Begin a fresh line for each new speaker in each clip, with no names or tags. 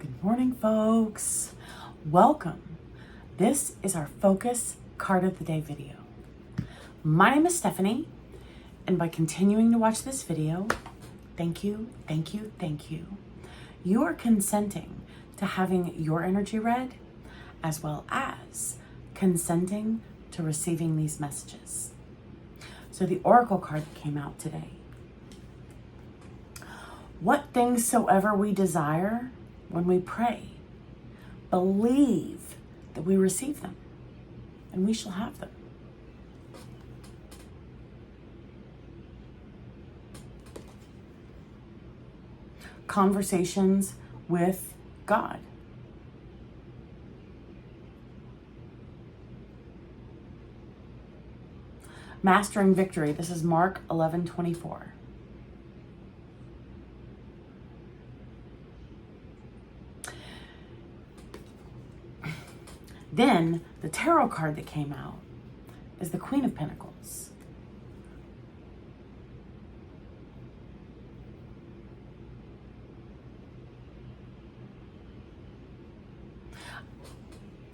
Good morning, folks. Welcome. This is our Focus Card of the Day video. My name is Stephanie, and by continuing to watch this video, thank you. You are consenting to having your energy read, as well as consenting to receiving these messages. So the Oracle card that came out today. What things soever we desire when we pray, believe that we receive them, and we shall have them. Conversations with God. Mastering victory. This is Mark 11:24. Then the tarot card that came out is the Queen of Pentacles.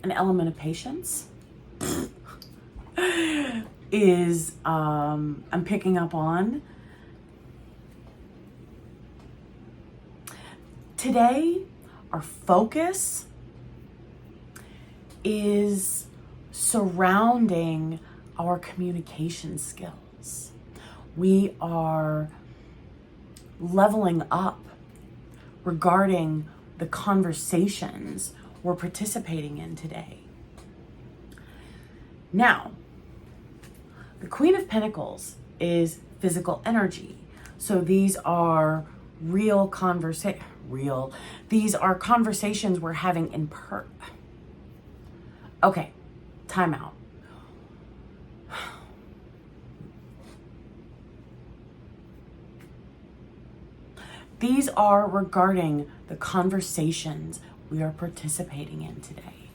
An element of patience is I'm picking up on. Today, our focus is surrounding our communication skills. We are leveling up regarding the conversations we're participating in today. Now, the Queen of Pentacles is physical energy. So these are these are conversations we're having in Okay, time out. These are regarding the conversations we are participating in today.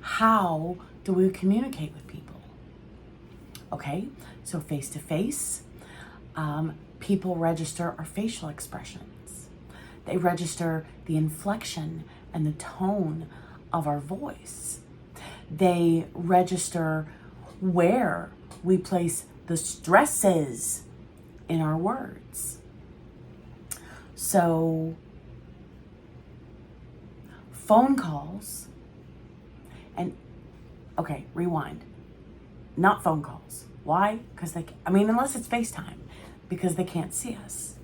How do we communicate with people? Okay, so face to face, people register our facial expressions. They register the inflection and the tone of our voice. They register where we place the stresses in our words. So, phone calls okay, rewind. Not phone calls. Why? Because unless it's FaceTime, because they can't see us.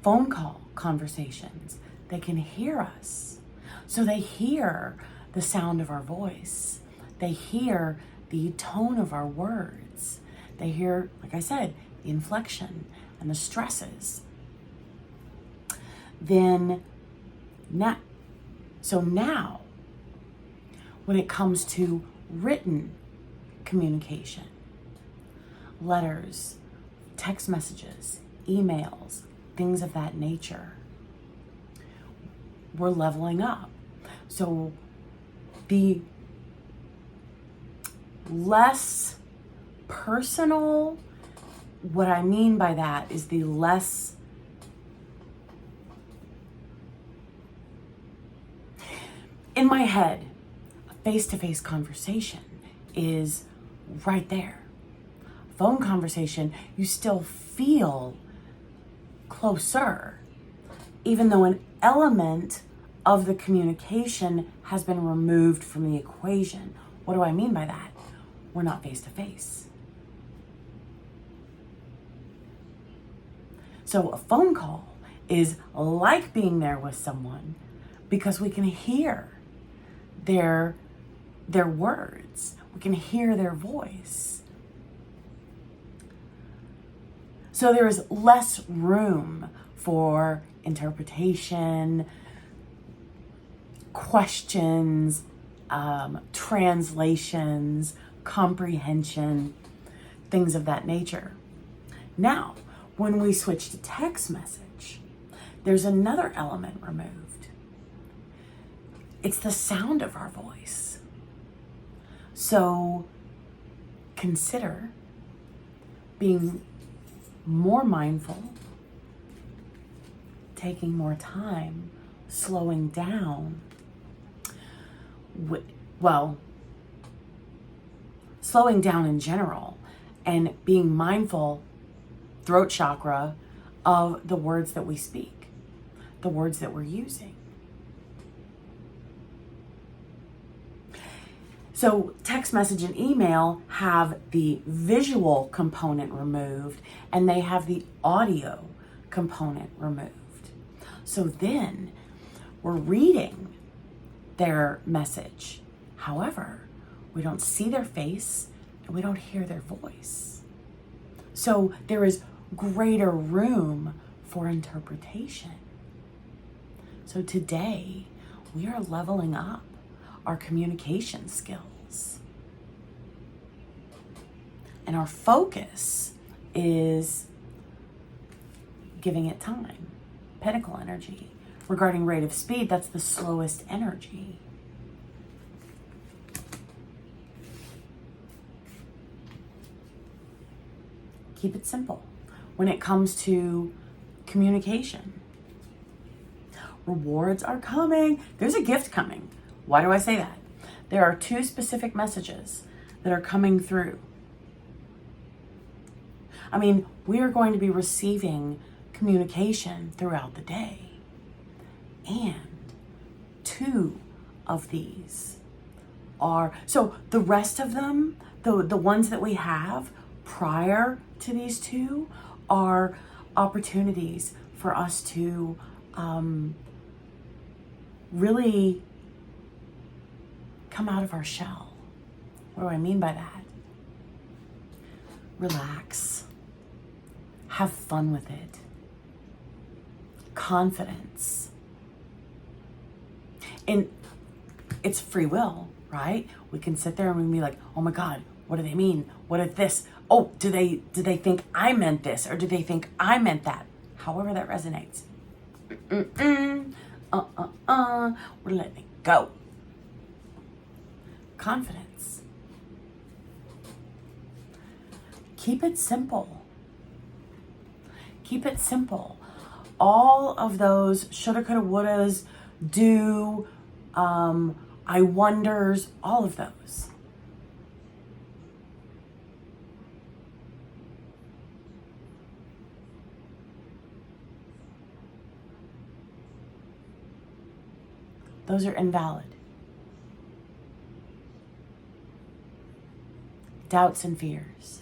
Phone call conversations, they can hear us. So they hear the sound of our voice. They hear the tone of our words. They hear, like I said, the inflection and the stresses. Now, when it comes to written communication, letters, text messages, emails, things of that nature, we're leveling up. So the less personal, what I mean by that is the less in my head, a face-to-face conversation is right there. Phone conversation, you still feel closer, even though an element of the communication has been removed from the equation. What do I mean by that? We're not face-to-face. So a phone call is like being there with someone because we can hear their words. We can hear their voice. So there is less room for interpretation, questions, translations, comprehension, things of that nature. Now, when we switch to text message, there's another element removed. It's the sound of our voice. So consider being more mindful, taking more time, slowing down. Well, slowing down in general and being mindful, throat chakra, of the words that we speak, the words that we're using. So text message and email have the visual component removed and they have the audio component removed. So then we're reading their message. However, we don't see their face and we don't hear their voice. So there is greater room for interpretation. So today we are leveling up our communication skills. And our focus is giving it time. Pentacle energy. Regarding rate of speed, that's the slowest energy. Keep it simple. When it comes to communication, rewards are coming. There's a gift coming. Why do I say that? There are 2 specific messages that are coming through. I mean, we are going to be receiving communication throughout the day. And 2 of these are, so the rest of them, the ones that we have prior to these 2 are opportunities for us to really come out of our shell. What do I mean by that? Relax. Have fun with it. Confidence. And it's free will, right? We can sit there and we can be like, oh my God, what do they mean? What is this? Oh, do they think I meant this? Or do they think I meant that? However that resonates. We're letting it go. Confidence. Keep it simple. Keep it simple. All of those shoulda, coulda, wouldas, do, I wonders, all of those. Those are invalid. Doubts and fears.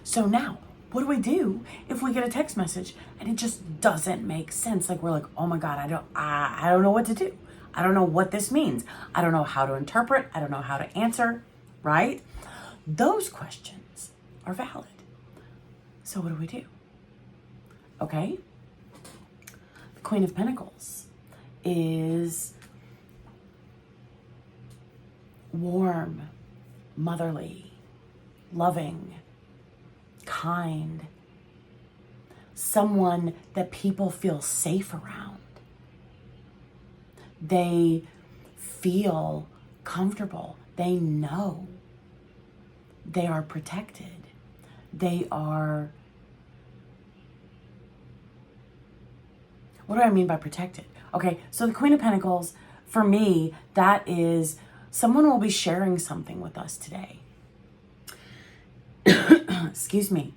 So now, what do we do if we get a text message and it just doesn't make sense? Like we're like, oh my God, I don't know what to do. I don't know what this means. I don't know how to interpret. I don't know how to answer, right? Those questions are valid. So what do we do? Okay. The Queen of Pentacles is warm, motherly, loving, kind, someone that people feel safe around. They feel comfortable. They know they are protected. They are, what do I mean by protected? Okay, so the Queen of Pentacles, for me, that is someone will be sharing something with us today. Excuse me.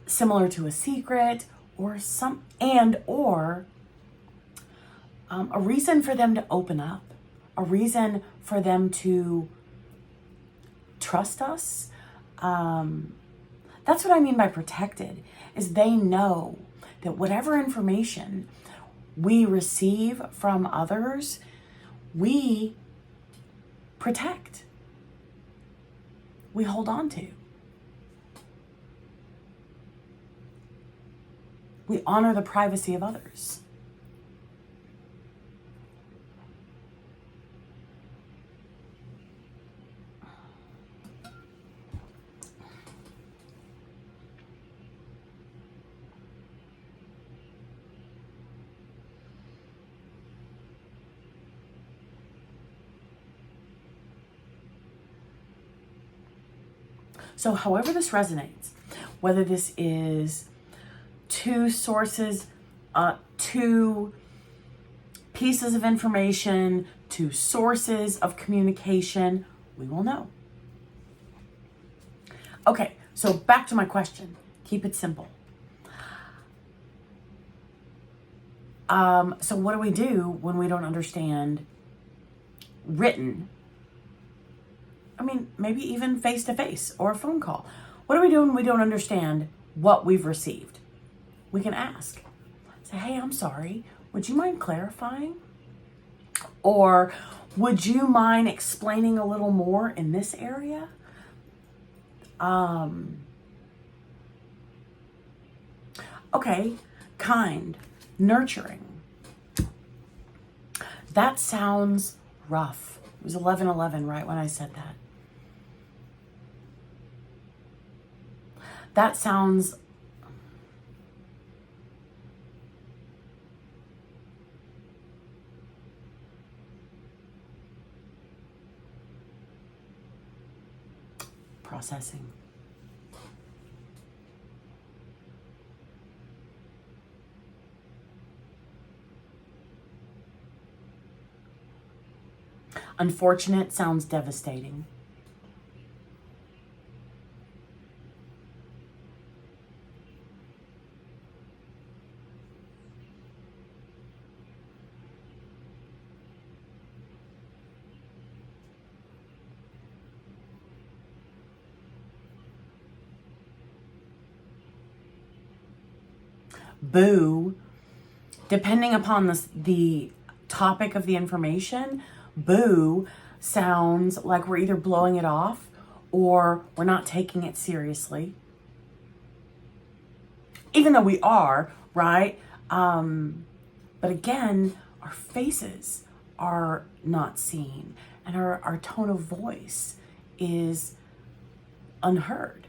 Similar to a secret or a reason for them to open up, a reason for them to trust us. That's what I mean by protected, is they know that whatever information we receive from others, we protect. We hold on to. We honor the privacy of others. So however this resonates, whether this is two sources, two pieces of information, two sources of communication, we will know. Okay, so back to my question. Keep it simple. So what do we do when we don't understand written? I mean, maybe even face-to-face or a phone call. What do we do when we don't understand what we've received? We can ask. Say, hey, I'm sorry. Would you mind clarifying? Or would you mind explaining a little more in this area? Okay, kind, nurturing. That sounds rough. It was 11:11 right when I said that. That sounds processing. Unfortunate sounds devastating. Boo, depending upon the topic of the information, boo sounds like we're either blowing it off or we're not taking it seriously. Even though we are, right? But again, our faces are not seen and our tone of voice is unheard.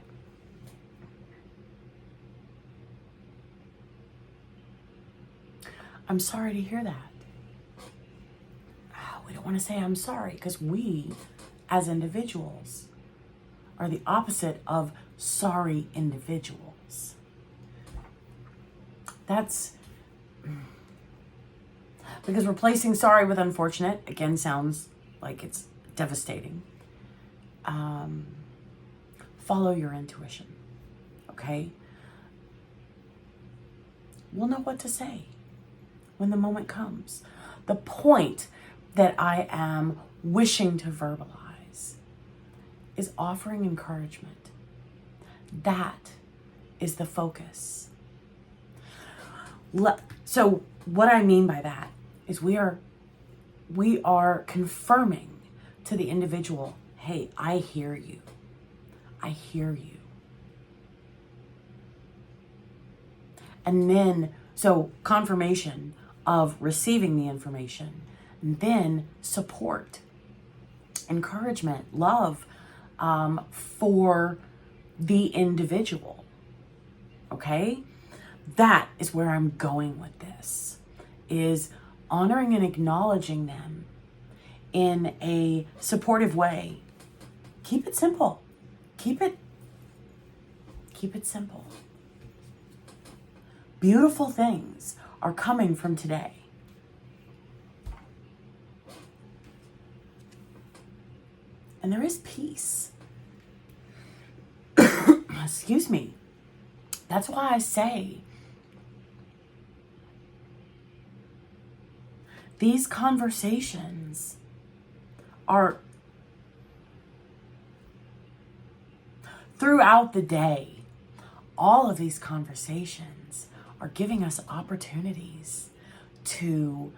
I'm sorry to hear that. We don't want to say I'm sorry because we, as individuals, are the opposite of sorry individuals. That's because replacing sorry with unfortunate, again, sounds like it's devastating. Follow your intuition, okay? We'll know what to say when the moment comes. The point that I am wishing to verbalize is offering encouragement. That is the focus. So what I mean by that is we are confirming to the individual, hey, I hear you. I hear you. And then, so confirmation of receiving the information, and then support, encouragement, love for the individual. Okay? That is where I'm going with this, is honoring and acknowledging them in a supportive way. Keep it simple. Keep it simple. Beautiful things are coming from today. And there is peace. Excuse me. That's why I say these conversations are throughout the day. All of these conversations are giving us opportunities to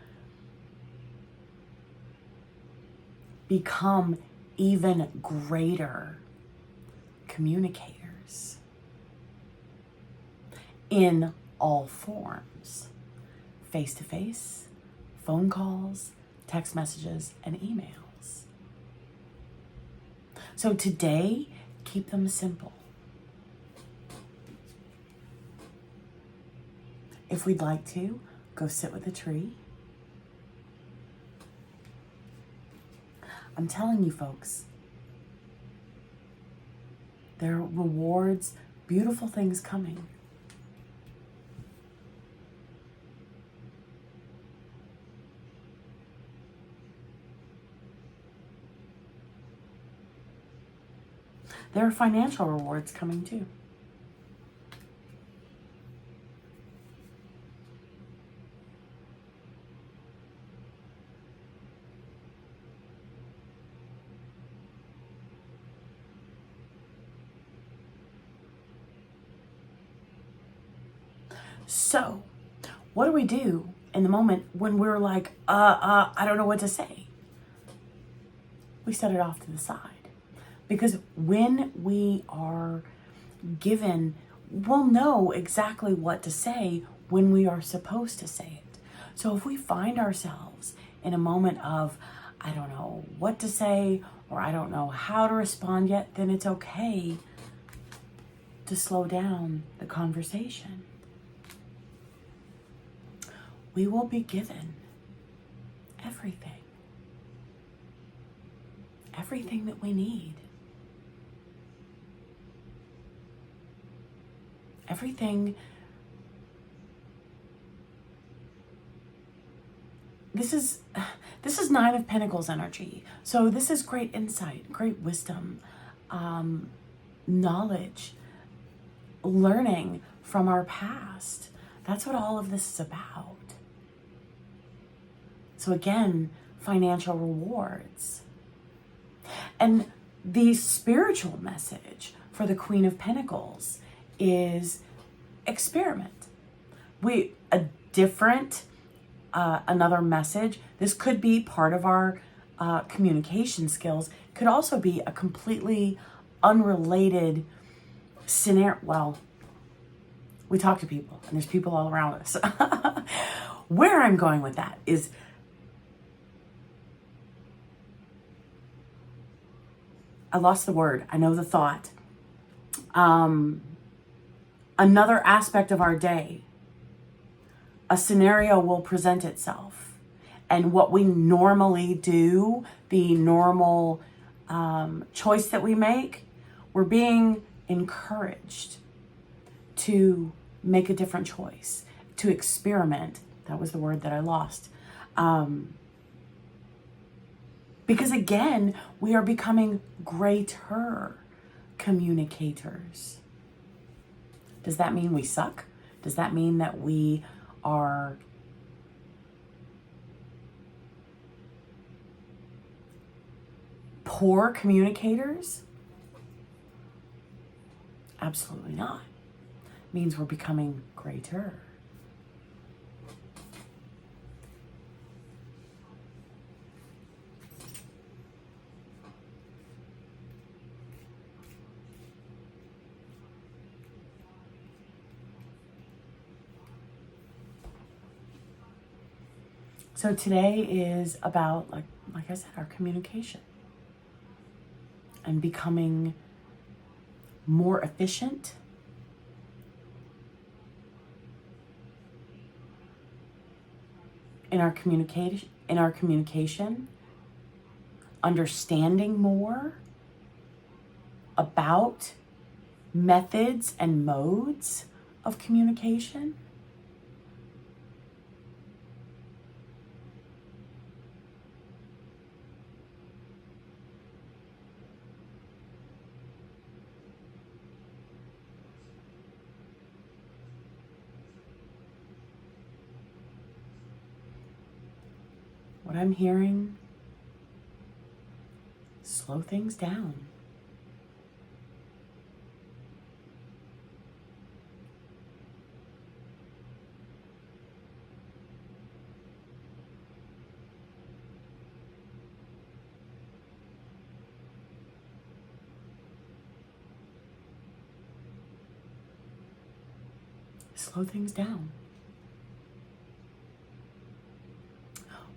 become even greater communicators in all forms. Face-to-face, phone calls, text messages, and emails. So today, keep them simple. If we'd like to, go sit with a tree. I'm telling you folks, There are rewards, beautiful things coming. There are financial rewards coming too. So, what do we do in the moment when we're like, I don't know what to say? We set it off to the side. Because when we are given, we'll know exactly what to say when we are supposed to say it. So if we find ourselves in a moment of, I don't know what to say, or I don't know how to respond yet, then it's okay to slow down the conversation. We will be given everything. Everything that we need. Everything. This is 9 of Pentacles energy. So this is great insight, great wisdom, knowledge, learning from our past. That's what all of this is about. So again, financial rewards. And the spiritual message for the Queen of Pentacles is experiment. Another message. This could be part of our communication skills. Could also be a completely unrelated scenario. Well, we talk to people and there's people all around us. Where I'm going with that is I lost the word. I know the thought. Another aspect of our day, a scenario will present itself. And what we normally do, the normal choice that we make, we're being encouraged to make a different choice, to experiment. That was the word that I lost. Because again, we are becoming greater communicators. Does that mean we suck? Does that mean that we are poor communicators? Absolutely not. It means we're becoming greater. So today is about, like I said, our communication and becoming more efficient, in our communication, understanding more about methods and modes of communication. What I'm hearing, slow things down. Slow things down.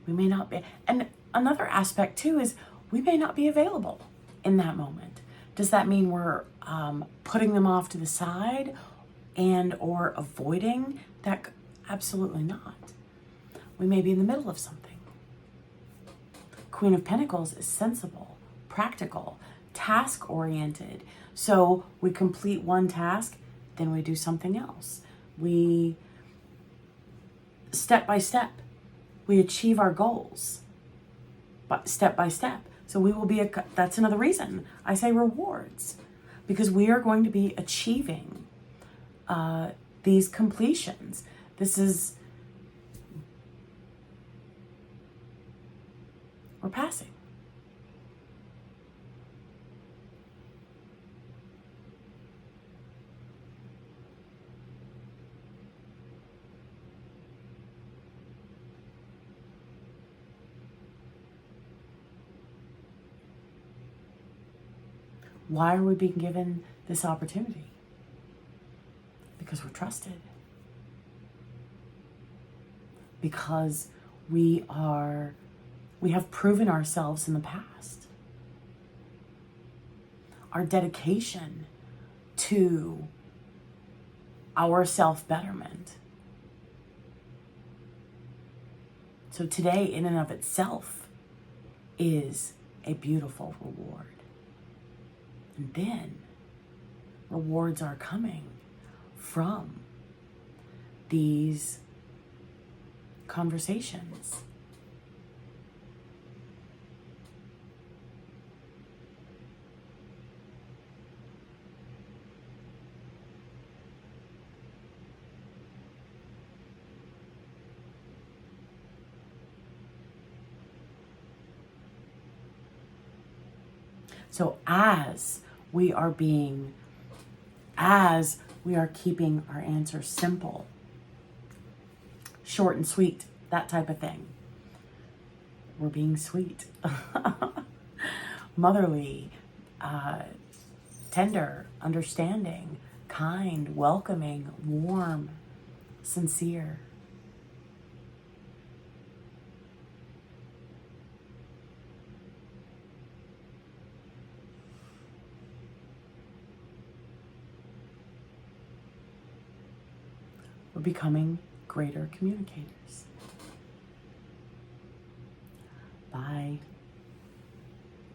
We may not be, and another aspect too is we may not be available in that moment. Does that mean we're putting them off to the side and or avoiding that? Absolutely not. We may be in the middle of something. Queen of Pentacles is sensible, practical, task oriented. So we complete one task, then we do something else. We, step by step, we achieve our goals, but step by step. So we will be, that's another reason I say rewards, because we are going to be achieving these completions. We're passing. Why are we being given this opportunity? Because we're trusted. Because we have proven ourselves in the past. Our dedication to our self-betterment. So today, in and of itself, is a beautiful reward. And then rewards are coming from these conversations. So as we are keeping our answers simple, short and sweet, that type of thing, we're being sweet, motherly, tender, understanding, kind, welcoming, warm, sincere. We're becoming greater communicators. Bye.